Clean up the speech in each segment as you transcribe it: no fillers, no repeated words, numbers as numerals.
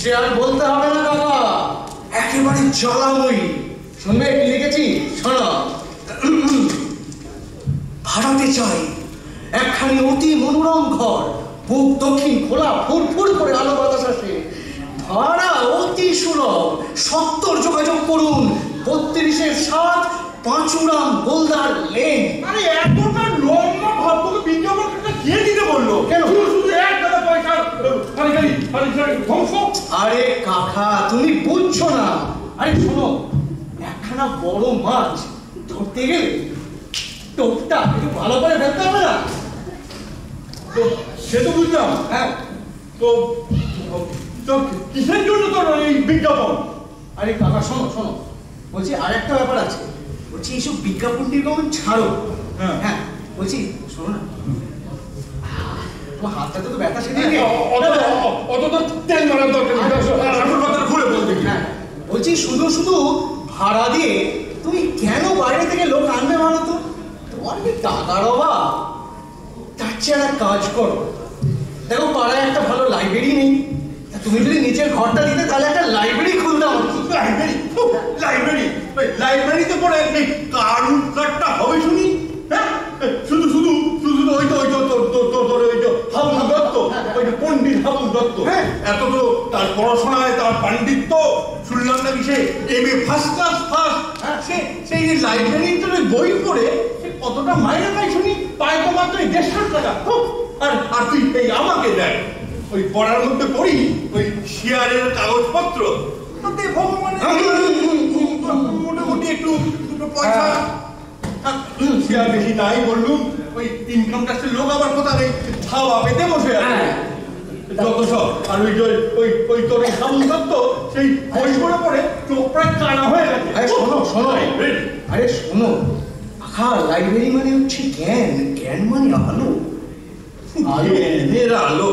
সে আর বলতে হবে না কাকা, একেবারে জ্বালাময়ী। শুনবে কি লিখেছি? শোনো। ভাড়াতে চাই একখানি অতি মনোরম ঘর, পূব দক্ষিণ খোলা, ফুরফুর করে আলো বাতাস আসে, ভাড়া অতি সুলভ, 70 যোগাযোগ করুন, 32-7 পাঁচুরাম গোলদার লেন। আরে এতটা লম্বা ভাবকে বিজ্ঞাপনটা কে দিতে বললো? কেন শুধু এক টাকা পয়সা খালি ধ্বংস? আরে কাকা তুমি বুঝছো না। আরে শোনো, একখানা বড় মাছ ধরতে গেলে টোপটা একটু ভালো করে ফেলতে হবে না? তো সে তো বুঝলাম। হ্যাঁ, তো কিসের জন্য তোর এই বিজ্ঞাপন? আরে কাকা শোনো শোনো, বলছি আর একটা ব্যাপার আছে। বলছি এইসব বিজ্ঞাপন টিজ্ঞাপন ছাড়ো। হ্যাঁ হ্যাঁ, বলছি শোনো না, তোমার হাতটা তো ব্যথা সেদিন অত তো তেল মারার দরকার নেই। আসল কথাটা খুলে বলতে। হ্যাঁ, বলছি শুধু শুধু ভাড়া দিয়ে তুমি কেন বাইরে থেকে লোক আনবে ভালো? তো তোমার কি টাকার অভাব? তার চেয়ে একটা কাজ করো, দেখো পাড়ায় একটা ভালো লাইব্রেরি নেই, তুমি যদি নিচের ঘরটা দিতে তাহলে একটা লাইব্রেরি খুলতাম। লাইব্রেরিতে পড়ে কার উৎকারটা হবে শুনি? হ্যাঁ, শুধু শুধু শুধু ওই তো হাবুল দত্ত, ওই যে পণ্ডিত হাবুল দত্ত, হ্যাঁ, এত তো তার পড়াশোনায় তার পাণ্ডিত্য শুনলাম নাকি সে এমএ ফার্স্ট ক্লাস ফার্স্ট। সেই যে লাইব্রেরির জন্য বই পড়ে সে কতটা মাইনে পায় শুনি? পায় তো মাত্র 150 টাকা। আর তুই এই আমাকে দেখ, ওই পড়ার মধ্যে পড়ি ওই শেয়ারের কাগজপত্র, মোটামুটি একটু দুটো পয়সা শেয়ার বেশি নাই বললুম। ওই ইনকাম ট্যাক্সের লোক আবার কোথা নেই, ছাওয়া পেতে বসে আছে যত সব। আর ওই তোর এই হাবুল দত্ত সেই বই পড়ে পড়ে চোখ প্রায় কানা হয়ে গেছে। আরে শোনো শোনো, আরে শোনো, লাইব্রেরি মানে হচ্ছে জ্ঞান, জ্ঞান মানে আলো। আলো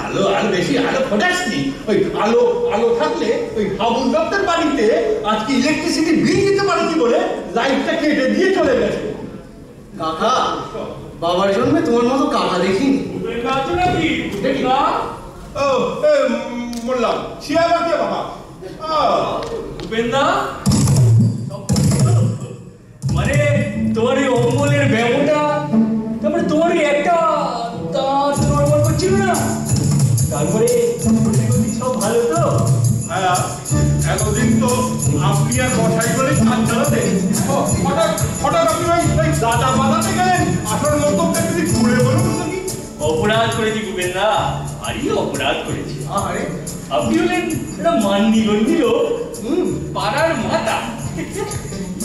আলো আর বেশি আলো ফোটাসনি। ওই আলো আলো থাকলে ওই হাবুল দত্তের বাড়িতে আজকে ইলেকট্রিসিটি বিল দিতে পারেনি বলে লাইটটা কেটে দিয়ে চলে গেছে। কাকা, বাবার জন্মে তোমার মতো কাকা দেখিনি। ও বললাম সে আবার কে বাবা? উপেন্দা, মানে তোমার এই অম্বলের ব্যামোটা, তারপরে তোমার একটা নড়বড় করছিল না, তারপরে সব ভালো তো? হ্যাঁ, এতদিন তো আপনি আর বসাই বলে কাজ চালাতে, হঠাৎ আপনি ওই দাদা বাজাতে গেলেন। আসল মন্তব্যটা যদি ঘুরে বলুন নাকি? অপরাধ করেছি উপেন্দা, ভারী অপরাধ করেছি। আরে আপনি হলেন একটা মান্নি গন্ডি লোক, পাড়ার মাতা,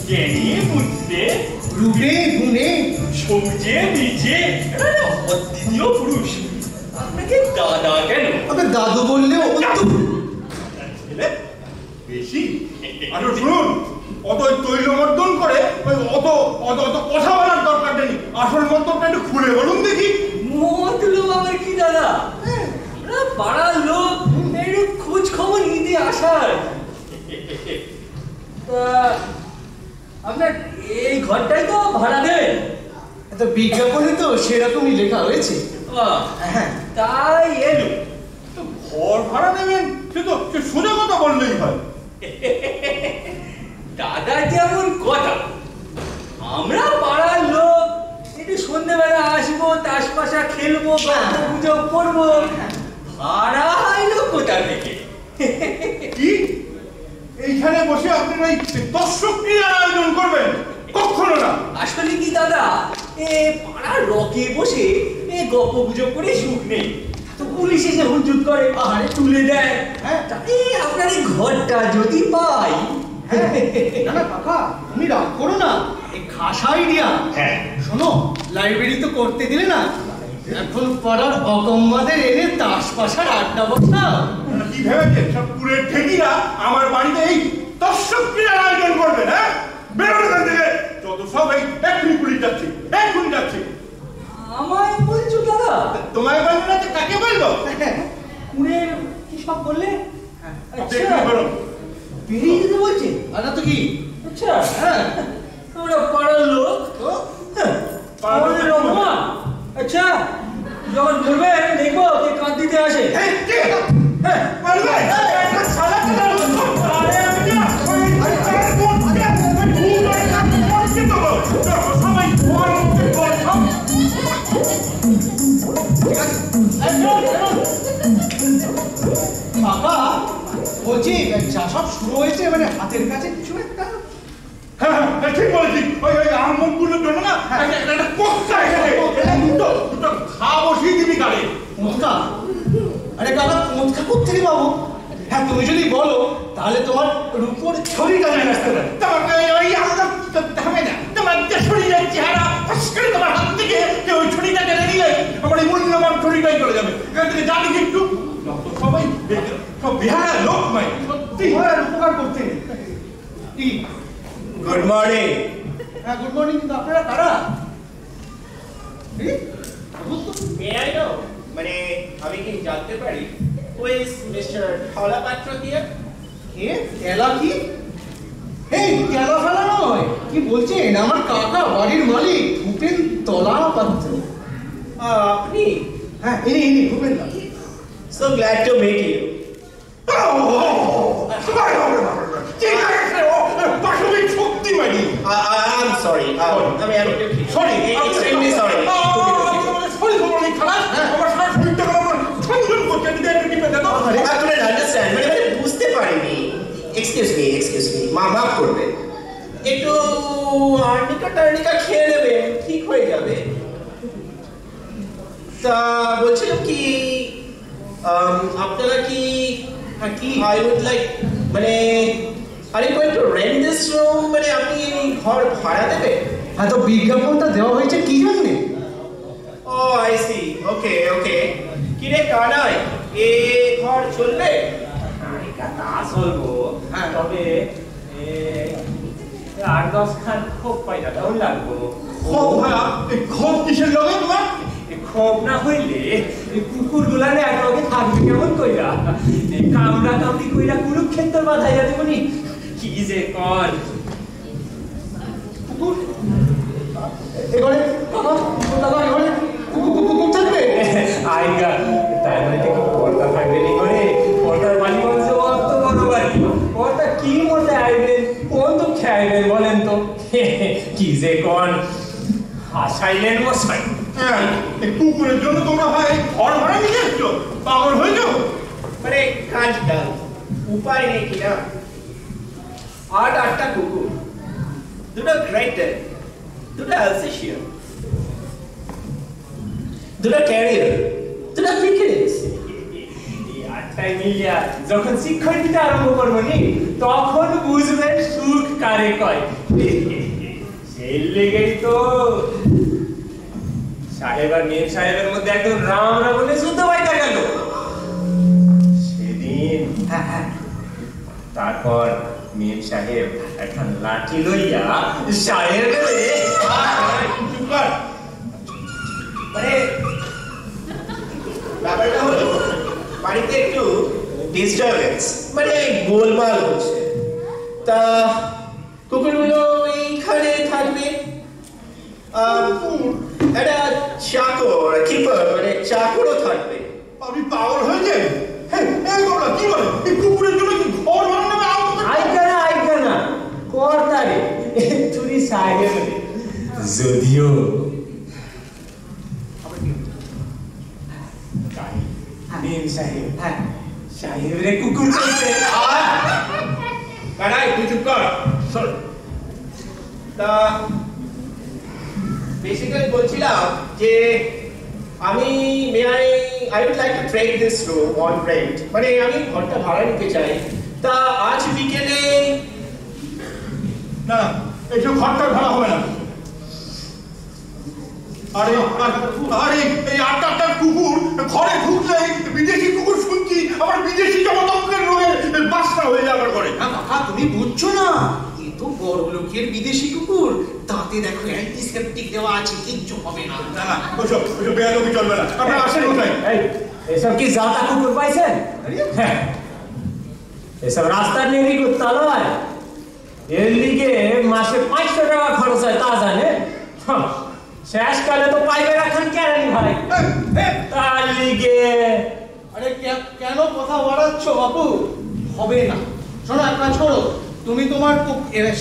জ্ঞানী বুঝতে, রূপে গুণে সবজে বিজে অদ্বিতীয় পুরুষ। আপনাকে দাদা কেন? ওকে দাদু বললেও বেশি। আচ্ছা শুনুন, অত তৈলমর্দন করে ওই অত অত অত কথা বলার দরকার নেই। আসল মন্তব্যটা একটু খুলে বলুন দেখি। মতলব আবার কি দাদা? পাড়ার লোক একটু খোঁজ খবর নিতে আসার। আপনার এই ঘরটাই তো ভাড়া দেন? তো বিজ্ঞাপনে তো সেরকমই লেখা হয়েছে। হ্যাঁ, তাই এলো। তো ঘর ভাড়া নেবেন সে তো সোজা কথা বললেই হয়। দাদা যেমন কথা, আমরা পাড়ার লোক একটু সন্ধ্যেবেলা আসবো, তাস পাশা খেলবো, পুজো করবো, ভাড়া আইলো কোথা থেকে? কি এইখানে বসে আপনি ওই দর্শক ক্রীড়ার আয়োজন করবেন? কখনো না। আসলে কি দাদা, পাড়ার রকে বসে গল্প গুজব করে সুখ নেই, তো পুলিশ এসে হুজুত করে, পাহাড়ে তুলে দেয়। হ্যাঁ, আপনার এই ঘরটা যদি পাই। না না কাকা, তুমি রাগ করো না, এই খাস আইডিয়া। হ্যাঁ শোনো, লাইব্রেরি তো করতে দিলে না, এখন পাড়ার অকম্মাদের এনে তাস পাশার আড্ডা বসা। কি ভেবেছেন সব পুরের ঠেকিরা আমার বাড়িতে এই দর্শক ক্রীড়ার আয়োজন করবেন? হ্যাঁ, বেরোন এখান থেকে। যত সব এই এক্ষুনি পুলিশ যাচ্ছে, এক্ষুনি যাচ্ছে। আমায় বলছো দাদা? তোমায় বলবো না তো কাকে বলবো? পুরের কি সব বললে? দেখুন বেরোন। বেরিয়ে যেতে বলছে? আর না তো কি? আচ্ছা, হ্যাঁ, তোমরা পাড়ার লোক, পাড়ার লোক না? আচ্ছা, যখন বলবে দেখবো কে কাঁদ দিতে আসে। হ্যাঁ, সব শুরু হয়েছে মানে হাতের কাছে কিছু একটা। হ্যাঁ ঠিক বলেছি, ওই আমগুলোর জন্য না একটা কোক্কা এখানে দুটো খা বসিয়ে দিবি গাড়ি। কোঁচকা? আরে কাকা কোঁচকা কোত্থেকে পাবো? হ্যাঁ তুমি যদি বলো তাহলে তোমার রূপোর ছড়িটা নিয়ে আসতে পারে। তোমার ওই আলাদা হবে না, তোমার যে শরীরের চেহারা ফস করে তোমার হাত থেকে ওই ছড়িটা কেটে নিলে আমার এই মূল্যবান ছড়িটাই চলে যাবে। এখান থেকে জানি কিন্তু সবাই সব বিহার লোক নয়, সত্যি আর উপকার করতে। Good morning. হ্যাঁ গুড মর্নিং, কিন্তু আপনারা কারা? মে আই নো, মানে আমি কি জানতে পারি হু ইজ মিস্টার ঢলা পাত্র হিয়ার? কে? তেলা কি? এই তেলা ফেলা নয়, কি বলছেন? আমার কাকা, বাড়ির মালিক ভূপেন তলা পাত্র। আপনি? হ্যাঁ ইনি Bhupen da. So glad to meet you. I'm sorry. আমি একটু sorry, extremely sorry. I couldn't understand. মানে বুঝতে পারিনি। Excuse me. মাফ করবেন। একটু আর্নিকা খেয়ে নেবেন, ঠিক হয়ে যাবে। তা বলছিলাম কি আপনারা কি I would like মানে are you going to rent this room? মানে আপনি এই ঘর ভাড়া দেবেন? হ্যাঁ তো বিজ্ঞাপনটা দেওয়া হয়েছে কি জন্যে? Oh, I see. Okay. কিরে কানাই, এ ঘর চলবে? তা চলবো, তবে 8-10 খান খুব পাইটা কেমন লাগবো? খুব কিসের লগে তোমার? ক্ষোভ না হইলে কুকুর গুলারে একলগে থাকবে কেমন কইরা? কামড়া কামড়ি কইরা কুরুক্ষেত্র বাঁধাইয়া দেবনি, কি যে কর। কুকুর? এবারে কাকা দাদা এবারে কুকুর থাকবে? আইগা তাই মানে কি পর্দা থাকবে নি করে? পর্দার মালিক হচ্ছে অত বড় বাড়ি, পর্দা কি মতে আইবেন, কোন তো খাইবেন বলেন তো? কি যে কর, হাসাইলেন মশাই। হ্যাঁ, এই কুকুরের জন্য তোমরা হয় ঘর ভাড়া নিয়ে এসছো, পাগল হয়ে যাও। মানে কাজটা উপায় নেই কিনা? 8-8টা কুকুর, দুটো গ্রেটার, দুটো অ্যালসেশিয়ান, দুটো ক্যারিয়ার, দুটো পিকেন্স। আটটাই মিলিয়া যখন শিক্ষণ দিতে আরম্ভ করবো নি, তখন বুঝবেন সুখ কারে কয়। সেই লেগেই তো সাহেব আর মেম সাহেবের মধ্যে একদম রাম রাবণে যুদ্ধ বাইটা গেল সেদিন। তারপর মেম সাহেব এখন লাঠি লইয়া সাহেবের মানে ব্যাপারটা হলো বাড়িতে একটু ডিস্টারবেন্স, মানে গোলমাল হচ্ছে। তা কুকুরগুলো এইখানে থাকবে, একটা চাকর কিপার মানে চাকরও থাকবে। আমি পাগল হয়ে যাই। হ্যাঁ গোবরা কি বলে, এই কুকুরের জন্য কি ঘর ভাড়া নেবে? আইকা না কর্তারে চুরি সাহেবের যদিও মেম সাহেব সাহেবের কুকুর চলছে। কানাই তুই চুপ কর। তা বেসিক্যালি বলছিলাম যে আমি I would like to trade this room on rent, মানে আমি ঘরটা ভাড়া নিতে চাই। তা আজ বিকেলে না, এইসব ঘরটা ভাড়া হবে না। আরে এই 8টা কুকুর ঘরে ঢুকলে বিদেশি কুকুর শুনছি, আবার বিদেশি জমদগ্নের রোগে বাসনা হয়ে যাবার করে। কাকা তুমি বুঝছো না, এ তো বড় লোকের বিদেশি কুকুর, তাতে দেখো অ্যান্টিসেপটিক দেওয়া আছে, কিচ্ছু হবে না। না ওসব বেয়াদবি চলবে না, আপনারা আসেন কোথায়? এসব কি জাতা কুকুর পাইছেন? এসব রাস্তার নেই কুত্তা নয়, এর লিগে মাসে 500 টাকা খরচ হয়, তা জানে? শেষকালে তো পাইবে রাখেন কেন ভাই? তার লিগে আরে কেন কথা বাড়াচ্ছ বাবু? হবে না, শোনো এক কাজ করো, তুমি তোমার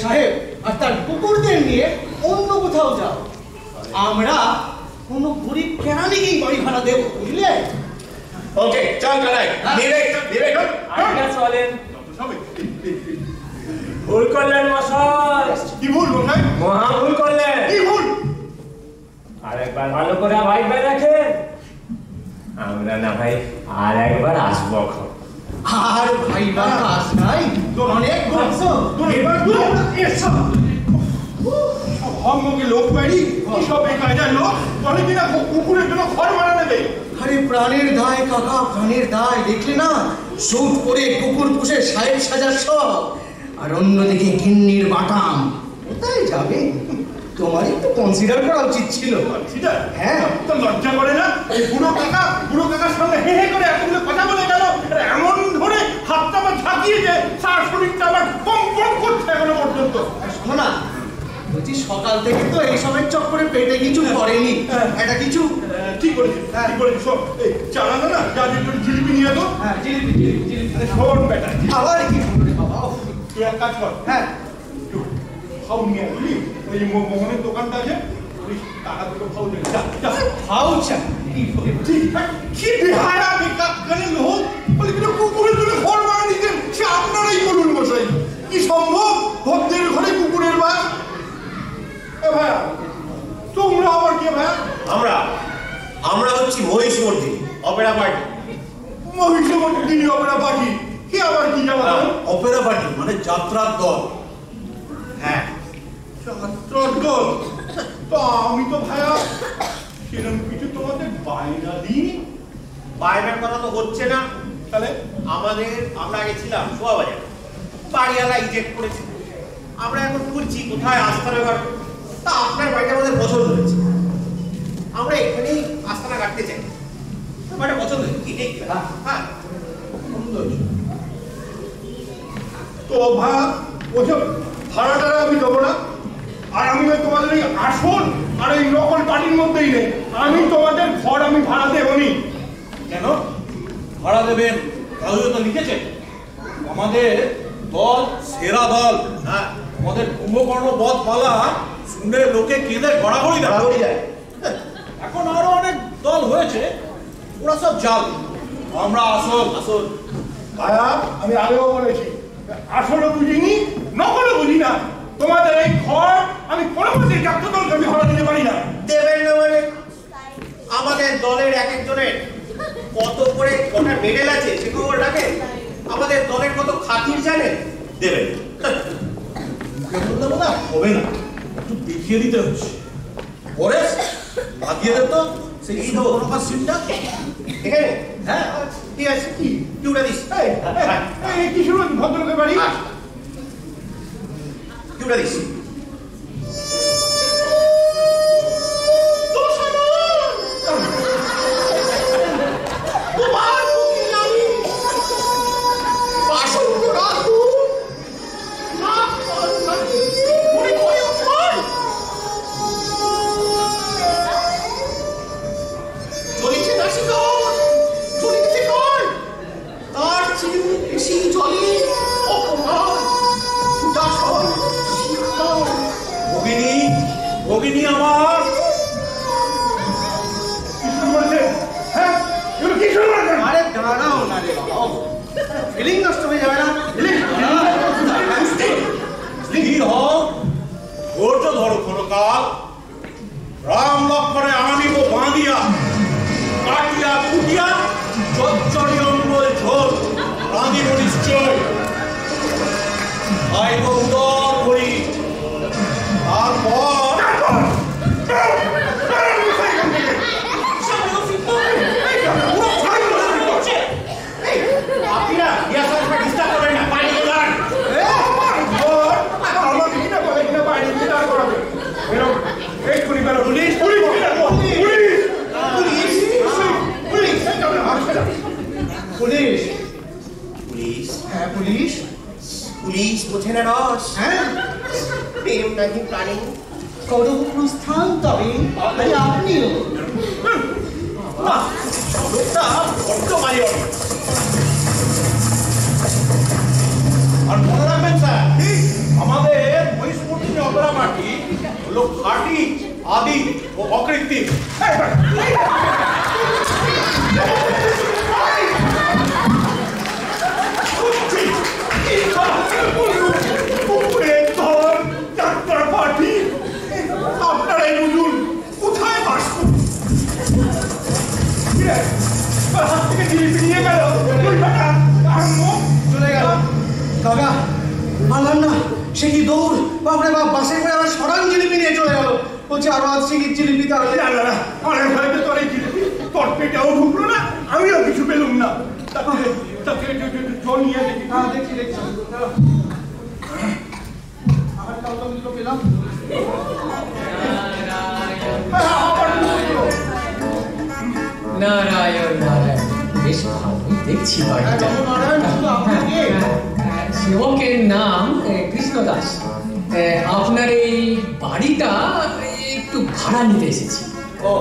সাহেব আর তার কুকুরদের নিয়ে অন্য কোথাও যাও। আমরা কোনো গরিব কেরানিকেই বাড়ি ভাড়া দেবো, বুঝলে? ওকে চল কানাই, ডিরেক্ট আইগা চলেন। ভুল করলেন মশাই। কি ভুল মশাই? মহা ভুল করলেন। কি ভুল? আরেকবার ভালো করে ভাইবা রাখেন, আমরা না ভাই আর একবার আসবো। আর ভাইবা কাজ নাই, অনেক ঘুরছো। এবার হমকে লোক বাড়ি সব কাজের লোক বলে কিনা কুকুরের জন্য ঘর ভাড়া নেবে। আরে প্রাণের দায় কাকা, প্রাণের দায়। দেখলে না, স্যুট পরে কুকুর পুষে সাহেব সাজার সব, আর অন্যদিকে গিন্নির বাটাম। কোথায় যাবে? তোমার একটু কনসিডার করা উচিত ছিল। হ্যাঁ, তো লজ্জা করে না? এই বুড়ো কাকার সঙ্গে হে হে করে এতগুলো কথা বলে গেল, এমন ধরে হাতটা আমার ঝাঁকিয়ে যে সার শরীরটা আমার কম করছে এখনো পর্যন্ত। শোনো না, বলছি সকাল থেকে তো এইসবের চক্করে পেটে কিছু পড়েনি। এটা কিছু ঠিক করেছি, ঠিক করেছি। সব এই চালানো না, যা যে জিলিপি নিয়ে তো। হ্যাঁ, জিলিপি জিলিপি জিলিপি। শোন বেটা, আবার কি বলবে বাবা? তুই এক কাজ কর, হ্যাঁ, খাও নিয়ে বুঝলি, ওই মোহনের দোকানটা আছে, ওই টাকা দুটো খাও দে, যা যা। হাউচা কি বেহারা বেকার লোক বলে কিন্তু কুকুরের জন্য ঘর ভাড়া নিতেন, সে আপনারাই বলুন মশাই। কি সম্ভব ভক্তের ঘরে কুকুরের বাস? এ ভাইয়া, তোমরা আবার কে ভাইয়া? আমরা হচ্ছি Mahishamardini Opera party. Mahishamardini Opera party? কি আবার কি জানা? অপেরা পার্টি মানে যাত্রার দল। হ্যাঁ, যাত্রার দল? তো আমি তো ভাইয়া সেরকম কিছু তোমাদের বাইনা দিই। বাইরের কথা তো হচ্ছে না। তাহলে আমরা আগে ছিলাম শোয়াবাজার, বাড়িওয়ালা ইজেক্ট করেছে। আমরা এখন খুঁজছি কোথায় আস্থানা ঘাট। তা আপনার বাড়িটা আমাদের পছন্দ হয়েছে, আমরা এখানেই আস্থানা কাটতে চাই। বাড়িটা পছন্দ হয়েছে কি দেখবে? হ্যাঁ, তো ভাইয়া ওসব ভাড়াটা আমি দেবো না। আর আমি তোমাদের এই আসল আর এই নকল পার্টির মধ্যেই নেই। আমি তোমাদের ঘর আমি ভাড়া দেবো নি। কেন ভাড়া দেবেন? কাগজে তো লিখেছে আমাদের দল সেরা দল। হ্যাঁ, আমাদের কুম্ভকর্ণ বধ পালা শুনে লোকে কেঁদে গড়াগড়ি দেয়। বরাবরই যায়। এখন আরো অনেক দল হয়েছে, ওরা সব জাল, আমরা আসল। ভাইয়া আমি আগেও বলেছি, আসলও বুঝিনি নকলও বুঝি না। তোমাদের এই ঘর আমি কোনো মতে যাত্রা দলকে আমি ভাড়া দিতে পারি না। দেবেন না মানে? আমাদের দলের এক একজনের কত করে কটা মেডেল আছে সে খবর রাখে? আমাদের দলের কত খাতির জানেন? দেবেন। মুখে বললে বোধ হবে না, একটু দেখিয়ে দিতে হচ্ছে। পরে লাগিয়ে দে তো সেই সুন্দর সিনটা এখানে? হ্যাঁ, ঠিক আছে, কি কিউটা দিস? এই কি শুনুন ভদ্রলোকের বাড়ি? কিউটা দিস? ভগিনী আমার কি শুরু করছে? হ্যাঁ, এগুলো কি শুরু করছে? আরে দাঁড়াও না রে বাবা, ফিলিং নষ্ট হয়ে যাবে না? স্থির হও, ধৈর্য ধরো ক্ষণকাল। রাম লক্ষ্মণে আনিব বাঁধিয়া, কাটিয়া কুটিয়া চচ্চড়ি অম্বল ঝোল রাঁধিব নিশ্চয়। খাইব উদর করি, তারপর আপনারা ইয়াসার ডিস্টার্ব করবেন না, পানি গান। আমাকে কিনা বলে কিনা বাইরে দিয়ে দাঁড় করাবে। বেরো, এক্ষুনি বেরো। Police, police, police, police, police, police? Police? হ্যাঁ, পুলিশ। পুলিশ বোঝে না রস? হ্যাঁ, প্রেম নাকি প্রাণী? করব প্রস্থান তবে। আরে আপনিও লোকটা বড্ড মারি অনেক। আর মনে রাখবেন স্যার, আমাদের মহিষমর্দিনী অপেরা পার্টি হলো খাঁটি, আদি ও অকৃত্রিম। পুলিশ, সে কি দৌড়, বাপরে বাপ, বাসে করে আবার সরান জিলিপি নিয়ে চলে গেল। বলছে আরো আজ চিংড়ির জিলিপি তাহলে। না না না, অনেক হয়তো তোর এই জিনিস তোর পেটেও ঢুকলো না, আমিও কিছু পেলুম না। চল নিয়ে দেখি। হ্যাঁ দেখছি দেখছি। আবার কাল তো পেলাম। নারায়ণ নারায়ণ, বেশ ভালোই দেখছি বাড়িটা। সেবকের নাম কৃষ্ণদাস। আপনার এই বাড়িটা একটু ভাড়া নিতে এসেছি। ও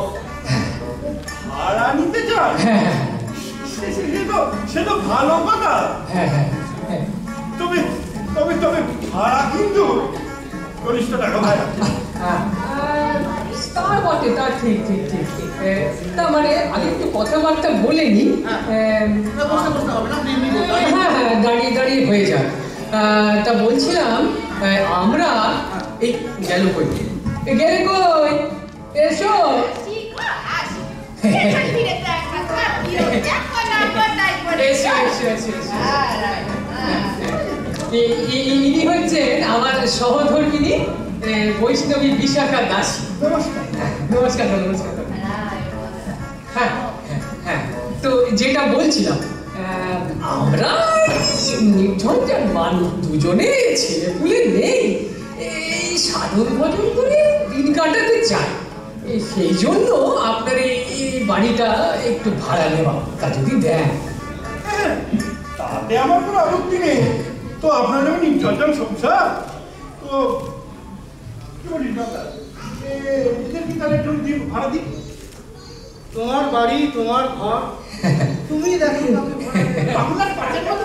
ভাড়া নিতে চান? হ্যাঁ সে তো ভালো কথা। হ্যাঁ হ্যাঁ হ্যাঁ। তবে তবে তবে ভাড়া কিন্তু 40 টাকা ভাড়া। তা বটে, তা ঠিক ঠিক ঠিক ঠিক। তা মানে আগে একটু কথাবার্তা বলে নি। হ্যাঁ হ্যাঁ, দাঁড়িয়ে দাঁড়িয়ে হয়ে যাক। তা বলছিলাম আমরা এই গেল কই, গেলে কই, এসো। এসো এসো এসো এসো। ইনি হচ্ছেন আমার সহধর্মিনী বৈষ্ণবী বিশাখা দাসী। নমস্কার নমস্কার। হ্যাঁ হ্যাঁ, তো যেটা বলছিলাম, আমরা নির্ঝঞ্ঝাট মানুষ, দুজনে ছেলে পুলে নেই, এই সাধন ভজন করে দিন কাটাতে চাই। সেই জন্য আপনার এই বাড়িটা একটু ভাড়া নেওয়া, তা যদি দেন। হ্যাঁ, তাতে আমার কোনো আপত্তি নেই। তো আপনার নামে নির্ঝঞ্ঝাট সংসার, তো কি বলিস দাদা, এদের কি তাহলে একটু ভাড়া দিই? তোমার বাড়ি, তোমার ঘর, তুমি দেখো। আপনার পাশের কথা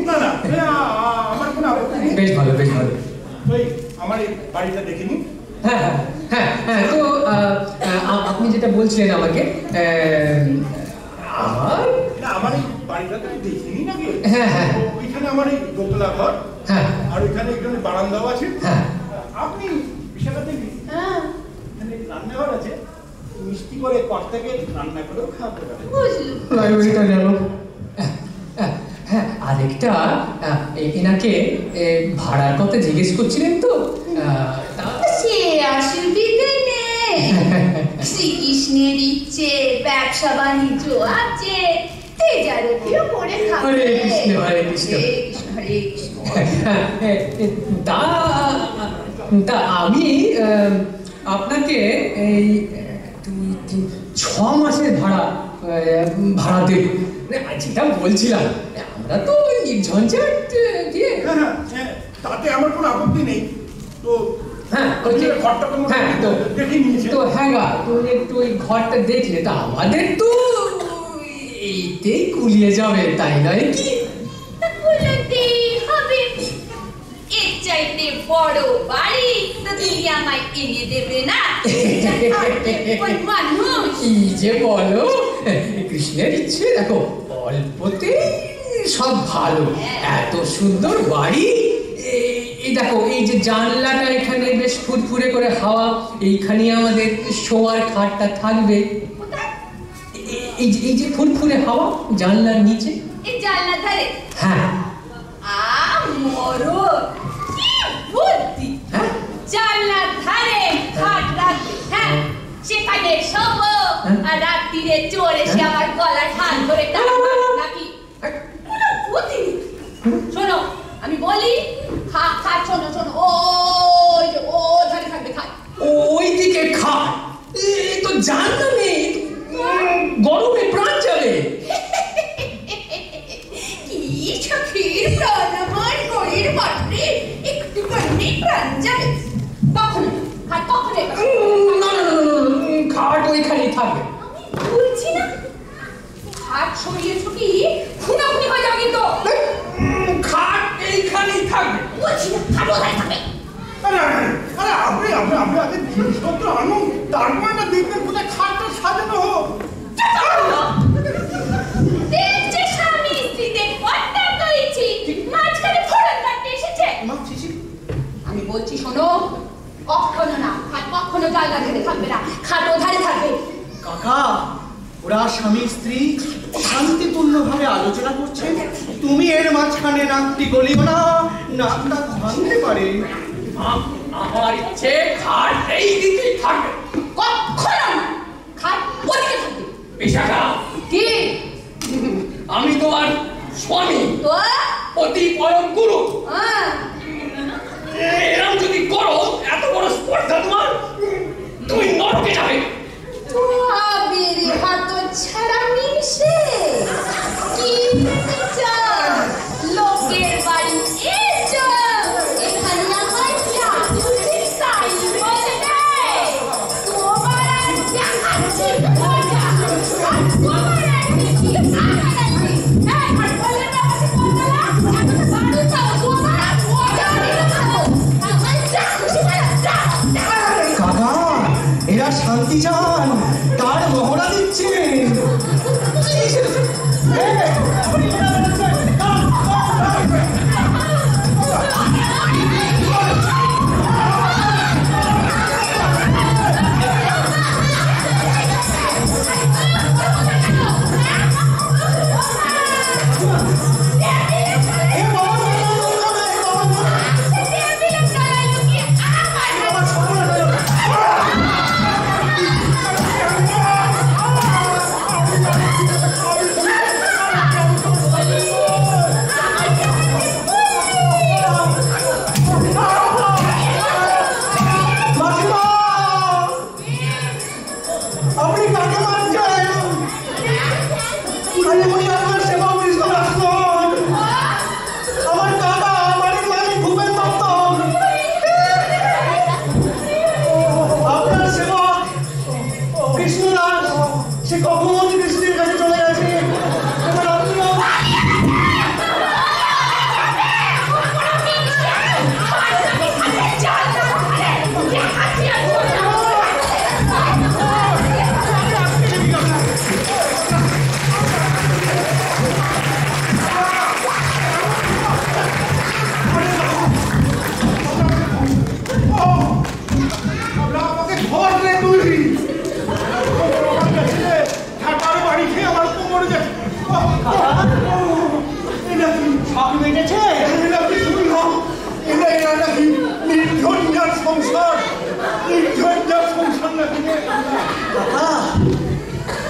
না না, আমার কোনো আপত্তি নেই। বেশ ভালো বেশ ভালো। ওই আমার এই বাড়িটা দেখে নিন। হ্যাঁ হ্যাঁ হ্যাঁ হ্যাঁ, তো আপনি যেটা বলছিলেন আমাকে, আমার এই বাড়িটা তো দেখিনি নাকি? হ্যাঁ হ্যাঁ, ওইখানে আমার এই দোতলা ঘর, হ্যাঁ আর ওইখানে একজনের বারান্দাও আছে। হ্যাঁ, আপনি বিশাখা দেবী, এখানে রান্নাঘর আছে, মিষ্টি করে কর্তাকে রান্না করেও খাওয়াতে পারেন। ওইটা গেল। হ্যাঁ, আরেকটা, এনাকে ভাড়ার কথা জিজ্ঞেস করছিলেন তো, সে অসুবিধে নেই, শ্রীকৃষ্ণের ইচ্ছে, ব্যবসা বাণিজ্য আছে, তেজারতিও করে খাবে। হরে কৃষ্ণ হরে কৃষ্ণ। হরে কৃষ্ণ। তা আমি আপনাকে এই 6 মাসের ভাড়া দেব। যেটা বলছিলাম, আমরা তো নির্ঝঞ্ঝাট দিয়ে। হ্যাঁ, তাতে আমার কোনো আপত্তি নেই। তো হ্যাঁ ঘরটা তো হ্যাঁ, তো দেখে নিয়েছে। তো হ্যাঁ গা, তুমি একটু ওই ঘরটা দেখলে তা আমাদের তো এইতেই কুলিয়ে যাবে, তাই নয় কি? তা বলতেই হবে, এর চাইতে বড় বাড়ি তো তুমি আমায় এনে দেবে না? ওই মানুষ কি যে বলো, কৃষ্ণের ইচ্ছে, দেখো অল্পতেই সব ভালো। এত সুন্দর বাড়ি, এই দেখো, এই যে জানলাটা এখানে বেশ ফুরফুরে করে হাওয়া, এইখানে আমাদের শোয়ার খাটটা থাকবে। এই যে ফুরফুরে হাওয়া জানলার নিচে। এই জানলা ধারে? হ্যাঁ। মরো কি বুদ্ধি! হ্যাঁ? জানলার ধারে খাট রাখবে, হ্যাঁ, সেখানে শোবো, আর রাত্রিরে চোর এসে আমার গলার হাত ধরে টানবে নাকি? বুদ্ধি! শোনো, আমি বলি, খাট শোনো শোনো, ওই যে ও ধারে থাকবে খাট। ওই দিকে খাট, এই তো জানলা নেই, গরমে প্রাণ যাবে। কি সখীর প্রাণ আমার গরির মাঠে একটুখানি প্রাণ যাবে। কখনো খাট, কখনো না, খাট ওইখানেই থাকবে। আমি বলছি না, খাট সরিয়েছো কি খুনাখুনি হয়ে যাবে কিন্তু। খাট এইখানেই থাকবে। বলছি না, খাট ওখানে থাকবে। আরে আপনি আগে জিনিসপত্র আনুন, তারপর না দেখবেন কোথায় খাটটা সাজানো হোক। দেখছে স্বামী স্ত্রীতে কট্টা করেছি, মাঝখানে ফোড়ন কাটতে এসেছে। আমি বলছি শোনো, কখনো না, খাট কখনো জায়গা ধারে থাকবে না, খাট ও ধারে থাকবে। কাকা, ওরা স্বামী স্ত্রী শান্তিপূর্ণভাবে আলোচনা করছেন, তুমি এর মাঝখানে নাকটি গলিও না, নাকটা ভাঙতে পারে। আমার ইচ্ছে খাট এই দিকেই থাকবে। কখনো না, খাট ওদিকে থাকবে। বিশাখা, কি আমি তোমার স্বামী, তো অতি পরম গুরু। হ্যাঁ, এরকম যদি করো, এত বড় স্পর্ধা তোমার, তুমি নরকে যাবে। তবে হাত ছাড়া মিশে কি চাও? লোকের বাড়ি এসো, এখানে আমার জাদুতে তাই বলে দেয়। তোমার আর দেখাচ্ছি মজা, আর তোমার আর কি আনাচ্ছি। এই আর বলে না আমাকে বললা, এখন বাড়ি যাও, তোমার আর মজা নিয়ে খাবো। আমার জাদু কাকা, এরা শান্তি চান, তার মহড়া দিচ্ছেন।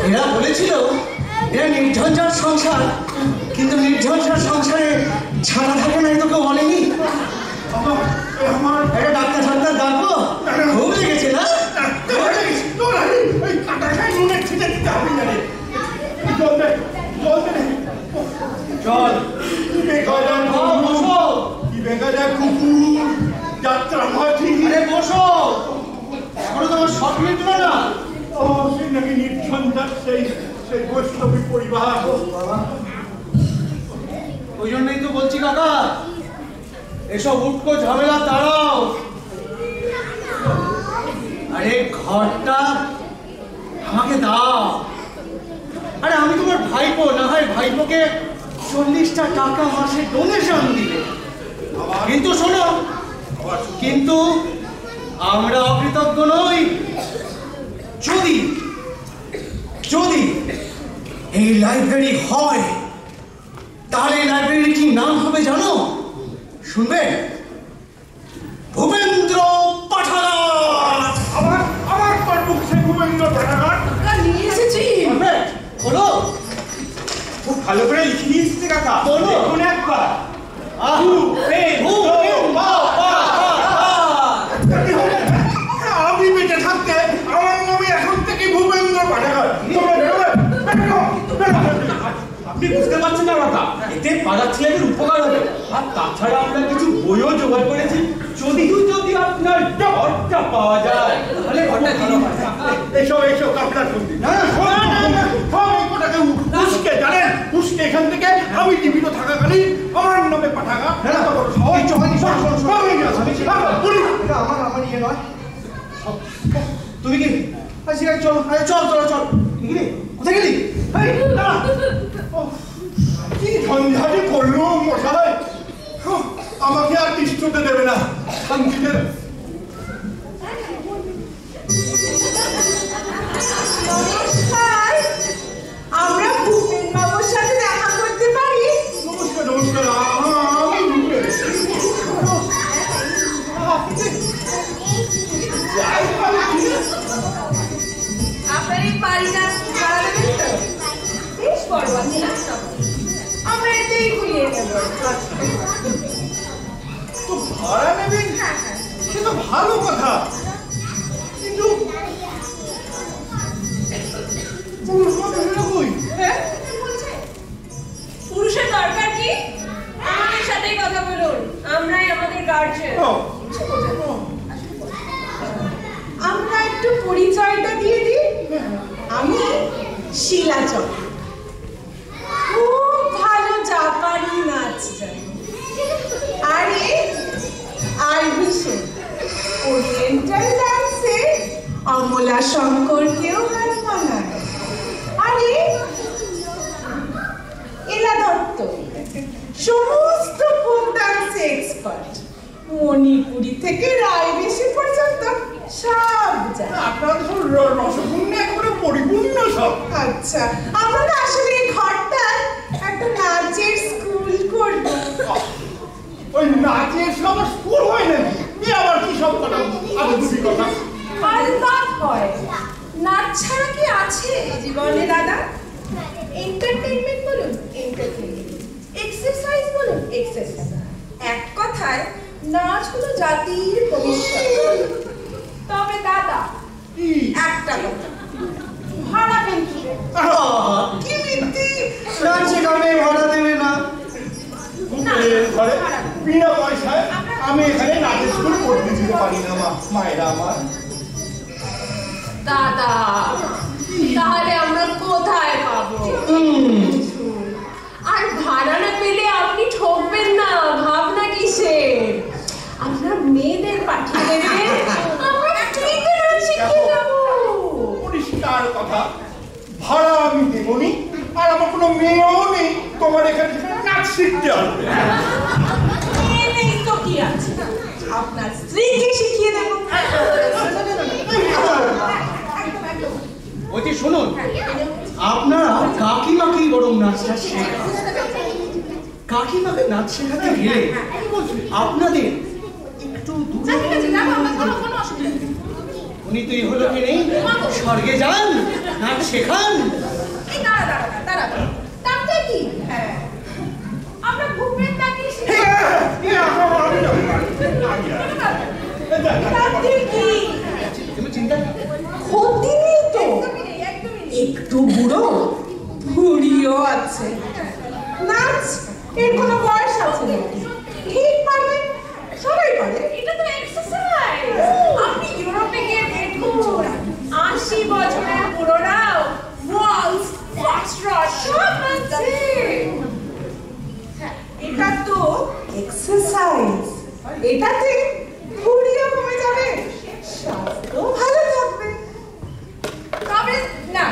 এরা বলেছিল এরা নির্ঝঞ্ঝাট সংসার, কিন্তু নির্ঝঞ্ঝাট সংসারে ছাড়া থাকে না, তোকে বলেনি। একটা ডাক্তার ডাক্তার ডাকবো, খুব লেগেছে না? চল কি বেকার কুকুর যাত্রা মাঝি। আরে বসো, এখনো তোমার শখ মিটলো না? ও সেই নাকি নির্ঝঞ্ঝাট সেই সেই বৈষ্ণবী পরিবার। ওই জন্যই তো বলছি কাকা, এসব উটকো ঝামেলা তাড়াও। আরে ঘরটা আমাকে দাও। আরে আমি তোমার ভাইপো, না হয় ভাইপোকে 40টা টাকা মাসে ডোনেশন দিলে। কিন্তু শোনো, কিন্তু আমরা অকৃতজ্ঞ নই। যদি যদি এই লাইব্রেরি হয়, তাহলে লাইব্রেরির কি নাম হবে জানো? শুনবে? ভূপেন্দ্র পাঠাগার। আমার আমার মুখ সে ভূপেন্দ্র পাঠাগার নিয়ে এসেছি। বলো, খুব ভালো করে লিখে নিয়ে এসেছে কাকা। বলো। দেখুন একবার। আমি বেঁচে থাকতে আমার নামে এখন থেকে ভূপেন্দ্র পাঠাগার। আপনি বুঝতে পারছেন না কাকা, এতে পাড়ার ছেলেদের উপকার হবে। আর তাছাড়া আমরা কিছু বইও জোগাড় করেছি, যদি আপনার ঘরটা পাওয়া যায় তাহলে ঘরটা ভালো হয়। এসব এসব আপনার সন্ধি উসকে জানেন, উসকে এখান থেকে আমি জীবিত থাকাকালীন আমার নামে পাঠাগার। আমার ইয়ে নয়। তুমি কি? চল, চল চল চল। কোথায় গেলি? কি ঝঞ্ঝাটি করলো মশাই, আমাকে আর তিষ্ঠতে দেবে না, শান্তিতে। আমরা ভূপেন ভাড়া নেবেন সে তো ভালো কথা, কিন্তু পুরুষের দরকার কি? আমাদের সাথেই কথা বলুন, আমরাই আমাদের গার্জিয়ান। আমরা একটু পরিচয়টা দিয়ে দিই। আমি শিলা চক্র, খুব ভালো জাপানি নাচ জানি। আরে আইভিশন, ওরিয়েন্টাল ডান্সে অমলা শঙ্করকেও গান বানায়। আরে এলা দত্ত, সমস্ত ফোক ডান্সে এক্সপার্ট, মণিপুরি থেকে রায়বেশি পর্যন্ত সব জানে। আপনারা সব রসপূর্ণ একেবারে পরিপূর্ণ সব। আচ্ছা, আমরা না আসলে এই ঘরটায় একটা নাচের স্কুল করবো। ওই নাচের সব স্কুল হয় নাকি? এ আবার কি সব কথা? আগে দুটি কথা। আলবাত হয়, নাচ ছাড়া কি আছে জীবনে দাদা? এন্টারটেইনমেন্ট বলুন এন্টারটেইনমেন্ট, এক্সারসাইজ বলুন এক্সারসাইজ। এক কথায় নাচ হলো জাতির ভবিষ্যৎ। তবে দাদা একটা কথা, ভাড়া কিন্তু কি মিথ্যে, নাচ শেখাবে ভাড়া দেবে না? ঘরে বিনা পয়সায় আমি এখানে নাচের স্কুল করতে দিতে পারি না মায়েরা আমার। দাদা, তাহলে আমরা কোথায় পাবো? আর ভাড়া না পেলে আপনি ঠকবেন না, ভাবনা কিসের? আপনার মেয়েদের পাঠিয়ে দেবেন, আমরা ফ্রিতে নাচ শিখিয়ে দেবো। পরিষ্কার কথা, ভাড়া আমি দেবনি, আর আমার কোনো মেয়েও নেই তোমার এখানে নাচ শিখতে আসবে। মেয়ে নেই তো কি আছে, আপনার স্ত্রীকে শিখিয়ে দেবো। ওই যে শুনুন, আপনারা কাকিমাকে বরং নাচটা শেখান। কাকিমাকে নাচ শেখাতে গেলে আপনাদের একটু উনি তুই হলো কি নেই, স্বর্গে যান, নাচ শেখান। তাতে কি? হ্যাঁ, আমরা ঘুমের তাকে তাতে কি? তুমি চিন্তা ক্ষতি নেই তো, একটু বুড়ো ভুড়িও আছে। নাচ এর কোনো বয়স আছে নাকি? ঠিক পারবে, সবাই পারে। এটা তো এক্সারসাইজ। আপনি ইউরোপে গিয়ে দেখুন, 80 বছরের বুড়োরাও ওয়ালস, ফক্সট্রট সব নাচছে। এটা তো এক্সারসাইজ, এটাতে ভুড়িও কমে যাবে, স্বাস্থ্য ভালো থাকবে। তবে না,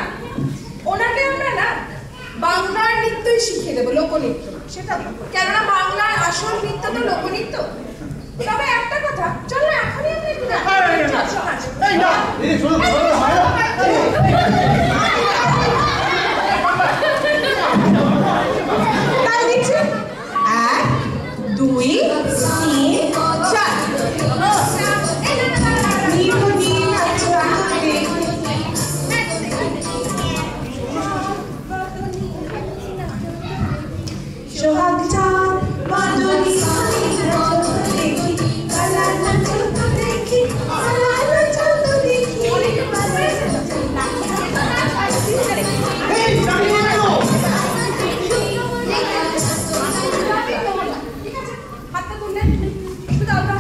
ওনাকে আমরা না বাংলার নৃত্যই শিখিয়ে দেবো, লোকনৃত্য। সেটা কেননা বাংলার আসল নৃত্য তো লোকনৃত্য। তবে একটা কথা, চল না এখনই আমরা একটু এই শুনুন, তাই দিচ্ছি 1 2 3 4 নির্মদিন আচ্ছা সোহাগ চাঁদ মাধুরী দেখি কালা নাচ দেখি কালা নাচ দেখি হাতটা তুললেন একটু দাও দাও।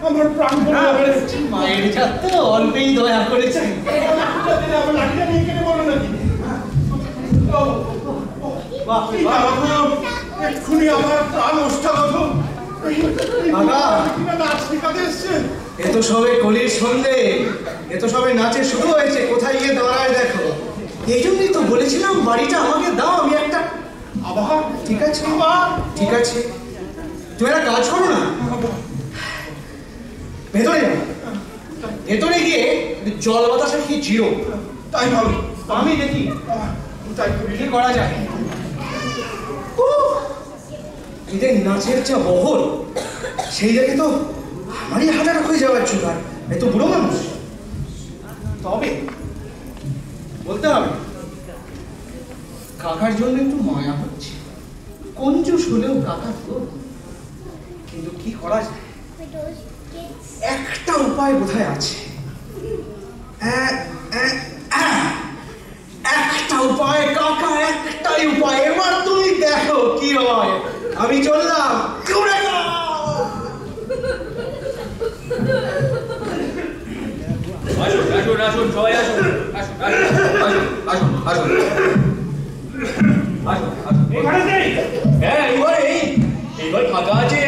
আমার প্রাণ পড়ে যাবে। মায়ের জাত তো অল্পেই দয়া করেছে। আমার লাঠিটা নিয়ে কেটে বলো নাকি? এক্ষুনি আমার প্রাণ ওষ্ঠাগত। নাচ শেখাতে এসছেন? এ তো সবে কলির সন্ধে, এ তো সবে নাচে শুরু হয়েছে, কোথায় গিয়ে দাঁড়ায় দেখো। এই জন্যই তো বলেছিলাম বাড়িটা আমাকে দাও, আমি একটা। আবার ঠিক আছে, ঠিক আছে, তুমি একটা কাজ করো না, ভেতরে যাও, ভেতরে গিয়ে জল বাতাসে কি জিরো। তাই ভালো, আমি দেখি তাই কি করা যায়। এদের নাচের যা বহর, সেই জায়গায় তো আমারই হাজার হয়ে যাওয়ার জোগাড়। এত বুড়ো মানুষ, তবে বলতে হবে কাকার জন্য একটু মায়া হচ্ছে। কঞ্জুস হলেও কাকা তো, কিন্তু কি করা যায়? একটা উপায় বোধহয় আছে, একটা উপায় কাকা, একটাই উপায়। এবার তুমি দেখো কি হয়। আমি চললাম। আসুন আসুন আসুন, সবাই আসুন, আসুন আসুন আসুন আসুন আসুন। হ্যাঁ, এইবার ফাঁকা আছে।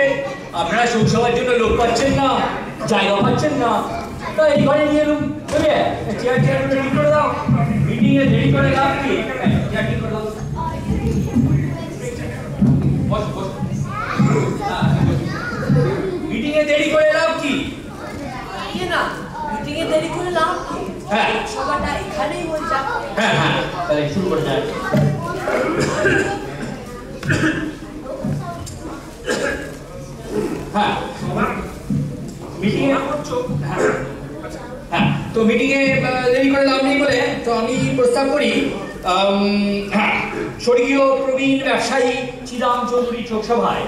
আপনারা সুখ সবার জন্য লোক পাচ্ছেন না, জায়গা পাচ্ছেন না, তো এই ঘরে নিয়ে এলুম। চেয়ার চেয়ার ঠিক করে দাও, মিটিং এ দেরি করে লাভ কি? চেয়ার ঠিক করে দাও। বসো বসো। মিটিং এ দেরি করে লাভ কি? না, মিটিং এ দেরি করে লাভ কি? হ্যাঁ, সবাটা এখানেই হয়ে যাবে। হ্যাঁ হ্যাঁ, তাহলে শুরু করে দেয়। হ্যাঁ, মিটিং এ হ্যাঁ, তো মিটিং এ দেরি করে লাভ নেই বলে তো আমি প্রস্তাব করি, হ্যাঁ, স্বর্গীয় প্রবীণ ব্যবসায়ী চিরাম চৌধুরী শোকসভায়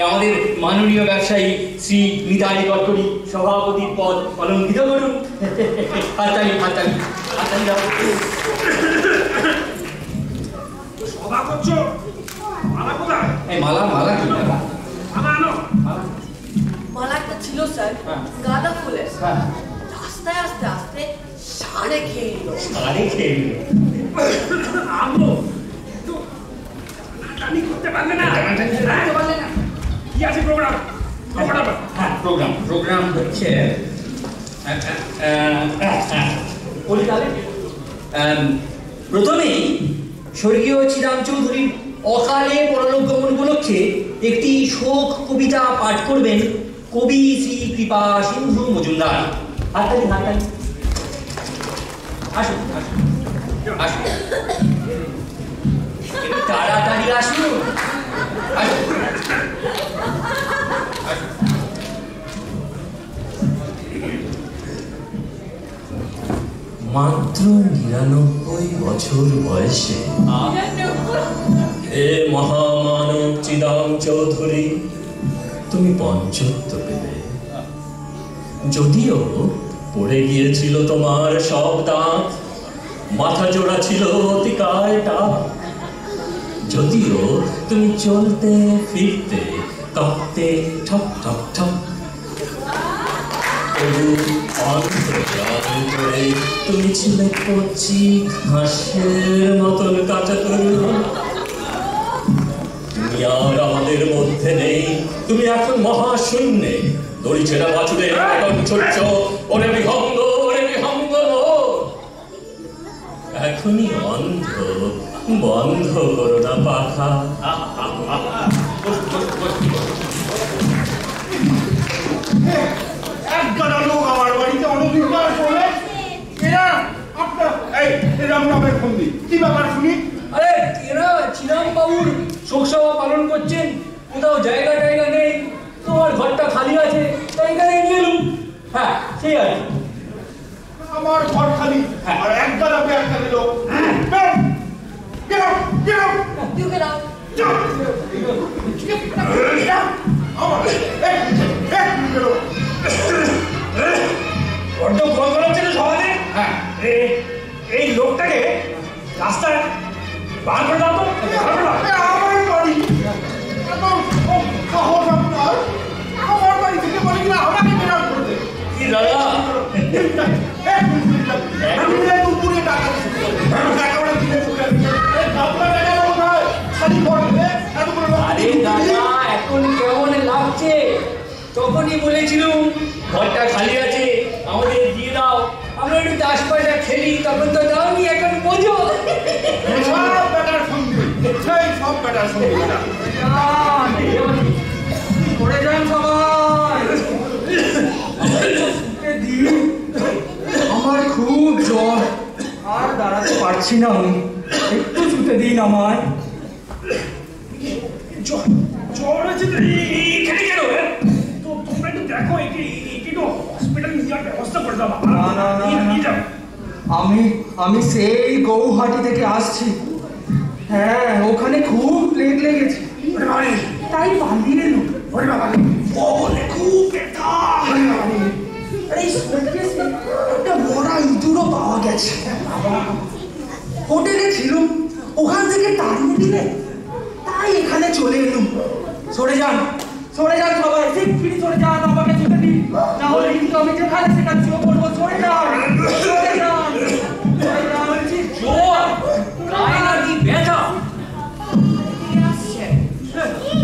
আমাদের মাননীয় ব্যবসায়ী শ্রী নিতাই গডকরি সভাপতির পদ অলঙ্কিত করুন। হাততালি হাততালি হাততালি দাও। সভা করছো, মালা কোথায়? এই মালা মালা কি মালা? মালা আনো। মালাটা ছিল স্যার হ্যাঁ। গাঁদা ফুলের। হ্যাঁ, আস্তে আস্তে আস্তে সাড়ে খেয়ে নিল। সাড়ে খেয়ে নিল। আমো তো টানি করতে পারলে না, করতে পারলে না। কি আছে প্রোগ্রাম? হ্যাঁ, প্রোগ্রাম হচ্ছে বলি তাহলে। প্রথমেই স্বর্গীয় চিরাম চৌধুরীর অকালে পরলোক গমন উপলক্ষে একটি শোক কবিতা পাঠ করবেন কবি শ্রী কৃপা সিন্ধু মজুমদার। হাততালি হাততালি। আসুন আসুন আসুন, একটু তাড়াতাড়ি আসুন। আসুন মাত্র ৯৯ বছর বয়সে হে মহামানব চিদাম চৌধুরী, তুমি পঞ্চত্ব পেলে। যদিও পড়ে গিয়েছিল তোমার সব দাঁত, মাথা জোড়া ছিল অতিকায় টাক, যদিও তুমি চলতে ফিরতে কাঁপতে ঠক ঠক ঠক, তুমি ছিলে কচি ঘাসের মতন কাঁচা তরু। তুমি আর আমাদের মধ্যে নেই, তুমি এখন মহাশূন্যে দড়ি ছেঁড়া বাছুরের ছোট্ট। ওরে বিহঙ্গ, ওরে বিহঙ্গ, এখনই অন্ধ, বন্ধ করো না পাখা। একগাদা লোক আমার বাড়িতে অনধিকার করে। এরা আপনার এই এরম নামের ফন্দি কি ব্যাপার শুনি? আরে এরা চিরাম বাবুর শোকসভা পালন করছেন, কোথাও জায়গা টায়গা নেই, তোমার ঘরটা খালি আছে, তাই এখানে নিয়ে এলুম। হ্যাঁ, সেই আছে। আমার ঘর খালি আর একগাদা একগাদা লোক। বেরো বেরো বেরো You get out. আমার বেরো। বড্ড গোল করাচ্ছে না সবাই। হ্যাঁ, এই লোকটাকে রাস্তায় বার করে দাও তো। আমার বাড়ি এত সাহস আপনার? আমার বাড়ি থেকে বলি কিনা আমাকে বেরান করতে যখনই বলেছিলাম ঘরটা খালি আছে আমাদের দিয়ে দাও, আমরা একটু 10 পয়সা খেলি, তখন তো দাওনি, এখন বোঝো। সব বেটার সঙ্গে, সেই সব বেটার সঙ্গে বেটা। পড়ে যান সবাই। আমার খুব জ্বর, আর দাঁড়াতে পারছি না, আমি একটু শুতে দিন আমায়। জ্বর আছে তো এখানে কেন? তো তোমরা একটু দেখো, একে একটু হসপিটাল নিয়ে যাওয়ার ব্যবস্থা করে দাও। নিয়ে যাও। আমি সেই গৌহাটি থেকে আসছি। হ্যাঁ, ওখানে খুব প্লেগ লেগেছে, তাই পালিয়ে এলো। বলে খুব ব্যথা। একটা মরা ইঁদুরও পাওয়া গেছে, হোটেলে ছিলুম, ওখান থেকে তাড়িয়ে দিলে, তাই এখানে চলে এলুম। সরে যান সবাই, ঠিক ফিরে সরে যান, আমাকে ছুটে দিন, না হলে কিন্তু আমি যেখানে সেখানে শুয়ে পড়বো। সরে যান। বলছি জোর গায়ে নাকি ব্যথা।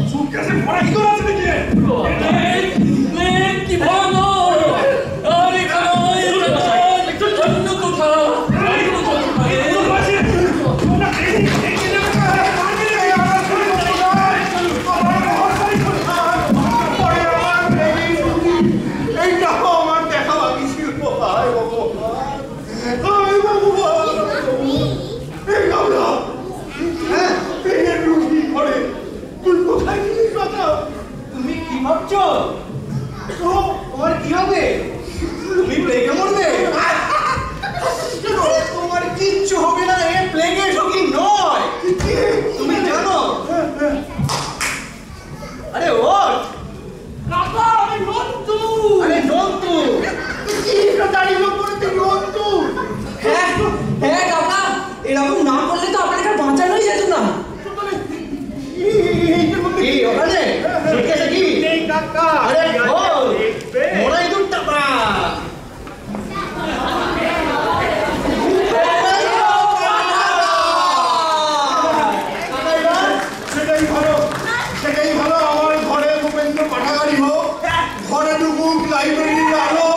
সুটকেসে ভরা ইঁদুর আছে নাকি? কি ভালো আমি খাই একটু ঠান্ডা কোথা তুমি কি ভাবছো? তোমার কি হবে? তুমি প্লেগে মরবে? তোমার কিচ্ছু হবে না, এ প্লেগের রোগী নয়। তুমি জানো? আরে ওঠ। কাকা, আমি নন্তু। আরে নন্তু, হ্যাঁ কাকা, এরকম না করলে তো আপনাকে বাঁচানোই যেত না। কি ওখানে সুটকেসে কি? আরে বল, মোরা ইঁদুরটা পা। সেটাই ভালো। আমার ঘরে গোপেন্দ্র পাঠাগারি হোক, ঘরে ঢুকুক লাইব্রেরি আলো।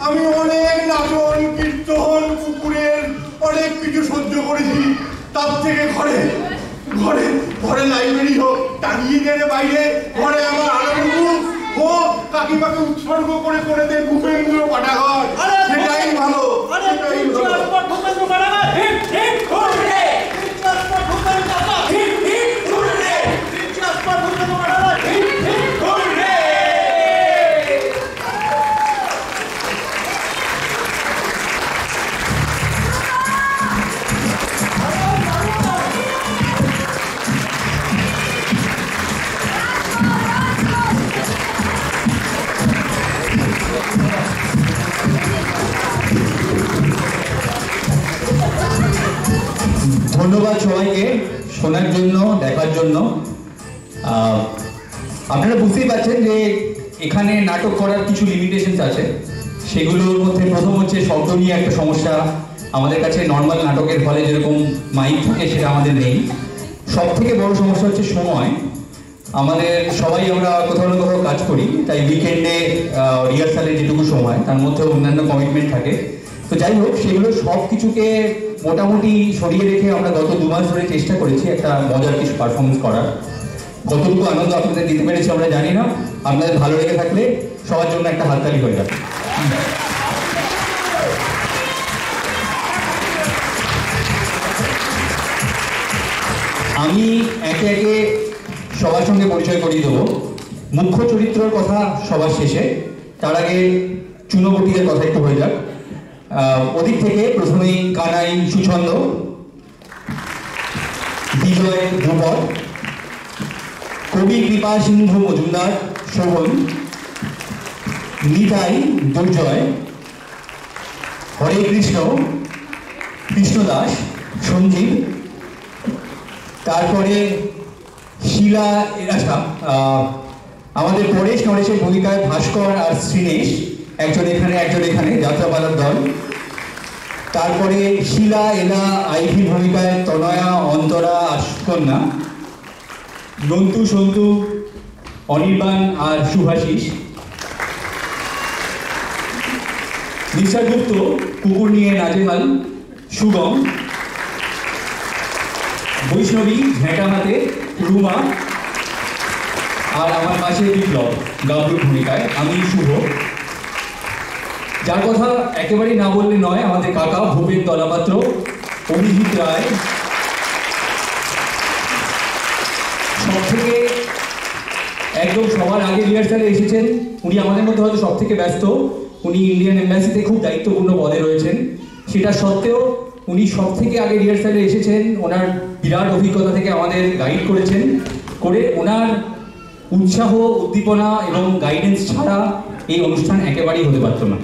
আমি অনেক নাচন কীর্তন কুকুরের অনেক কিছু সহ্য করেছি, তার থেকে ঘরে ঘরে ঘরে লাইব্রেরি হোক, টাঙিয়ে দেবে বাইরে, ঘরে আমার আলো ঢুকুক হোক, কাকিমাকে উৎসর্গ করে করে দে গোপেন্দ্র পাঠাগার। সেটাই ভালো, সেটাই ভালো। ধন্যবাদ সবাইকে শোনার জন্য, দেখার জন্য। আপনারা বুঝতেই পারছেন যে এখানে নাটক করার কিছু লিমিটেশনস আছে। সেগুলোর মধ্যে প্রথম হচ্ছে শব্দ নিয়ে একটা সমস্যা। আমাদের কাছে নর্মাল নাটকের ফলে যেরকম মাইক থাকে সেটা আমাদের নেই। সব থেকে বড় সমস্যা হচ্ছে সময়। আমাদের সবাই আমরা কোথাও না কোথাও কাজ করি, তাই উইকেন্ডে রিহার্সালের যেটুকু সময় তার মধ্যে অন্যান্য কমিটমেন্ট থাকে। তো যাই হোক, সেগুলো সব কিছুকে মোটামুটি সরিয়ে রেখে আমরা গত 2 মাস ধরে চেষ্টা করেছি একটা মজার কিছু পারফরমেন্স করার। কতটুকু আনন্দ আপনাদের দিতে পেরেছি আমরা জানি না। আপনাদের ভালো লেগে থাকলে সবার জন্য একটা হাততালি হয়ে যাবে। আমি একে একে সবার সঙ্গে পরিচয় করিয়ে দেবো। মুখ্য চরিত্রের কথা সবার শেষে, তার আগে চুনোবটিদের কথা একটু হয়ে যাক। ওদিক থেকে প্রথমেই কানাই সুছন্দ, বিজয় ধ্রুপদ, কবি কৃপা সিন্ধু মজুমদার শোভন, নিতাই দুর্জয়, হরে কৃষ্ণ কৃষ্ণদাস সঞ্জীব, তারপরে শিলা এরাসা, আমাদের পরেশ নরেশের ভূমিকায় ভাস্কর আর শ্রীনেশ, একজন এখানে একজন এখানে, যাত্রাপালার দল। তারপরে শিলা এলা আইভি ভূমিকায় তনয়া অন্তরা আর সুকন্যা, নন্তু সন্তু অনির্বাণ আর শুভাশিস। মিস্টার গুপ্ত কুকুর নিয়ে নাজেহাল, সুগম, বৈষ্ণবী ঝেঁটা হাতে, রুমা, আর আমার পাশে বিপ্লব গাবলুর ভূমিকায় আমি শুভ। যার কথা একেবারেই না বললে নয়, আমাদের কাকা ভূপেন দলাপাত্র, অভিজিৎ রায়, সব থেকে একদম সবার আগে রিহার্সালে এসেছেন। উনি আমাদের মধ্যে হয়তো সব থেকে ব্যস্ত। উনি ইন্ডিয়ান এম্বাসিতে খুব দায়িত্বপূর্ণ পদে রয়েছেন। সেটা সত্ত্বেও উনি সব থেকে আগে রিহার্সালে এসেছেন। ওনার বিরাট অভিজ্ঞতা থেকে আমাদের গাইড করেছেন, করে ওনার উৎসাহ, উদ্দীপনা এবং গাইডেন্স ছাড়া এই অনুষ্ঠান একেবারেই হতে পারত না।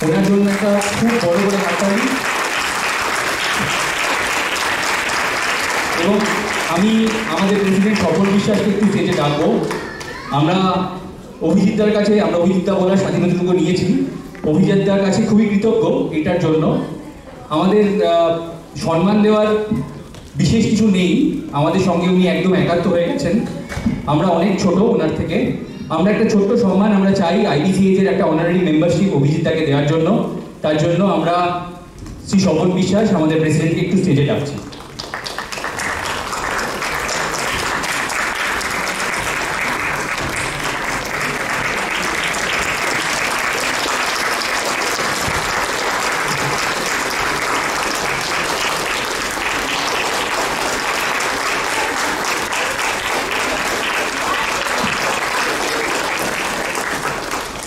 ওনার জন্য একটা খুব বড় বড় হাততালি। এবং আমি আমাদের প্রেসিডেন্ট স্বপন বিশ্বাসকে একটু স্টেজে ডাকবো। আমরা অভিজিৎদার কাছে, আমরা অভিজিৎদা বলার স্বাধীনতাটুকু নিয়েছি। অভিজিৎদার কাছে খুবই কৃতজ্ঞ এটার জন্য। আমাদের সম্মান দেওয়ার বিশেষ কিছু নেই, আমাদের সঙ্গে উনি একদম একাত্ম হয়ে গেছেন। আমরা অনেক ছোট ওনার থেকে। আমরা একটা ছোট্ট সম্মান আমরা চাই IDCH এর একটা অনারারি মেম্বারশিপ অভিজিৎদাকে দেওয়ার জন্য। তার জন্য আমরা শ্রী স্বপন বিশ্বাস আমাদের প্রেসিডেন্টকে একটু স্টেজে ডাকছি।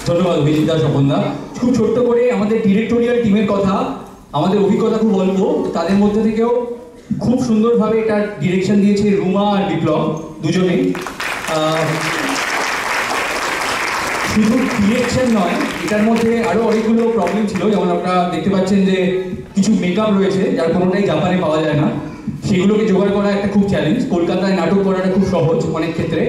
ধন্যবাদ অভিজিৎদা, স্বপনদা। খুব ছোট্ট করে আমাদের ডিরেক্টোরিয়াল টিমের কথা, আমাদের অভিজ্ঞতা খুব অল্প, তাদের মধ্যে থেকেও খুব সুন্দরভাবে এটা ডিরেকশন দিয়েছে রুমা আর বিপ্লব দুজনেই। শুধু ডিরেকশন নয়, এটার মধ্যে আরও অনেকগুলো প্রবলেম ছিল। যেমন আপনারা দেখতে পাচ্ছেন যে কিছু মেকআপ রয়েছে যার কোনোটাই জাপানে পাওয়া যায় না, সেগুলোকে জোগাড় করা একটা খুব চ্যালেঞ্জ। কলকাতায় নাটক করাটা খুব সহজ অনেক ক্ষেত্রে,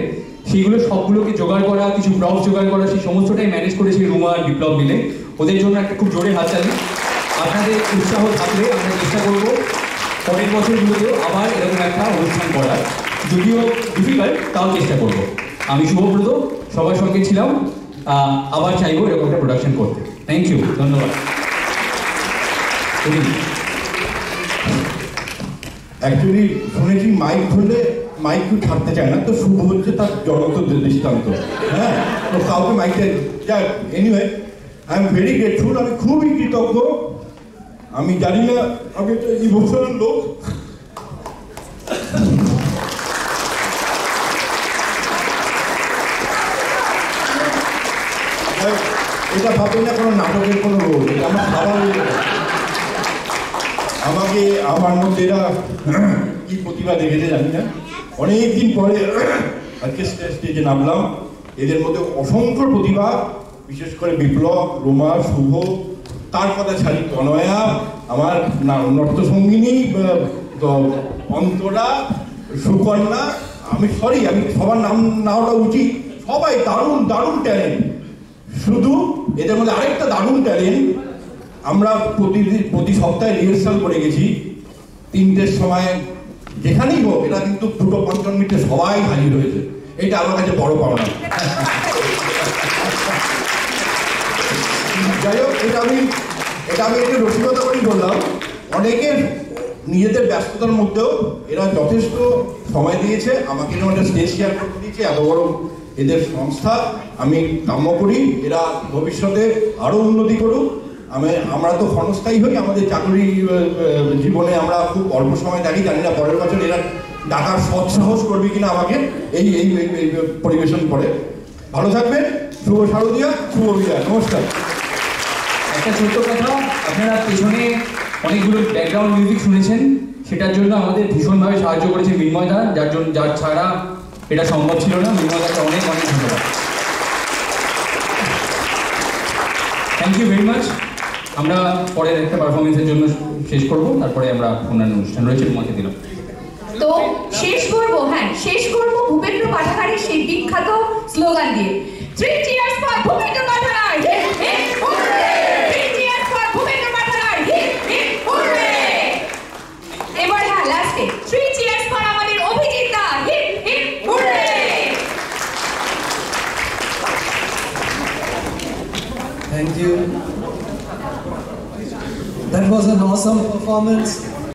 সেইগুলো সবগুলোকে জোগাড় করা, কিছু প্রপ জোগাড় করা, সেই সমস্তটাই ম্যানেজ করেছি রুমা আর বিপ্লব মিলে। ওদের জন্য একটা খুব জোরে হাততালি। আপনাদের উৎসাহ থাকলে আমরা চেষ্টা করবো পরের বছরগুলোতেও আবার এরকম একটা অনুষ্ঠান করার, যদিও ডিফিকাল্ট তাও চেষ্টা করব। আমি শুভব্রত, সবার সঙ্গে ছিলাম, আবার চাইবো এরকম একটা প্রোডাকশন করতে। থ্যাংক ইউ, ধন্যবাদ। অ্যাকচুয়ালি শুনেছি মাইক ধরলে মাইক কেউ ছাড়তে চায় না, তো শুভ হচ্ছে তার জনত দৃষ্টান্ত। হ্যাঁ, তো কাউকে মাইকটা যাক। Anyway, I am very grateful. আমি খুবই কৃতজ্ঞ। আমি জানি না, আমি একটা ইমোশনাল লোক। এটা ভাবেন না কোনো নাটকের কোনো রোল, এটা আমার স্বাভাবিক। আমাকে আমার মধ্যে এরা কি প্রতিভা দেখেছে জানি না, অনেকদিন পরে আজকে স্টেজে নামলাম। এদের মধ্যে অসংখ্য প্রতিভা, বিশেষ করে বিপ্লব, রোমা, শুভ, তার কথা ছাড়ি তনয়া, আমার নর্তসঙ্গিনী অন্তরা, সুকন্যা। আমি সবার নাম নেওয়াটা উচিত, সবাই দারুণ দারুণ ট্যালেন্ট। শুধু এদের মধ্যে আরেকটা দারুণ ট্যালেন্ট, আমরা প্রতি সপ্তাহে রিহার্সাল করে গেছি 3টের সময়, যেখানেই হোক এটা কিন্তু 2:55 মিনিটে সবাই হাজির হয়েছে। এটা আমার কাছে বড় পাওনা। যাই হোক, এটা আমি একটু রসিকতা করেই বললাম। অনেকের নিজেদের ব্যস্ততার মধ্যেও এরা যথেষ্ট সময় দিয়েছে, আমাকে একটা স্টেজ শেয়ার করতে দিয়েছে। এত বড় এদের সংস্থা, আমি কাম্য করি এরা ভবিষ্যতে আরও উন্নতি করুক। আমরা তো ক্ষণস্থায়ী হই, আমাদের চাকরি জীবনে আমরা খুব অল্প সময় থাকি। জানি না পরের বছর এরা ডাকার সৎসাহস করবে কিনা আমাকে এই এই পরিবেশন করে। ভালো থাকবেন। শুভ শারদীয়া, শুভ বিদায়, নমস্কার। একটা ছোট্ট কথা, আপনারা পেছনে অনেকগুলো ব্যাকগ্রাউন্ড মিউজিক শুনেছেন, সেটার জন্য আমাদের ভীষণভাবে সাহায্য করেছে মৃন্ময়দা, যার ছাড়া এটা সম্ভব ছিল না। মৃন্ময়দাকে অনেক অনেক ধন্যবাদ। Thank you very much. আমরা পরের একটা পারফরমেন্সের জন্য শেষ করবো, তারপরে আমরা অন্যান্য অনুষ্ঠান রয়েছে তোমাকে দিলাম। তো শেষ করবো ভূপেন্দ্র পাঠাগারের সেই বিখ্যাত স্লোগান দিয়ে, 3 cheers for Bhupendra Pathagar, hip hip hurray! 3 cheers for Bhupendra Pathagar, hip hip hurray! এবার হ্যাঁ, লাস্টে 3 cheers for আমাদের অভিজিৎদা, hip hip hurrah! Thank you. That was an awesome performance.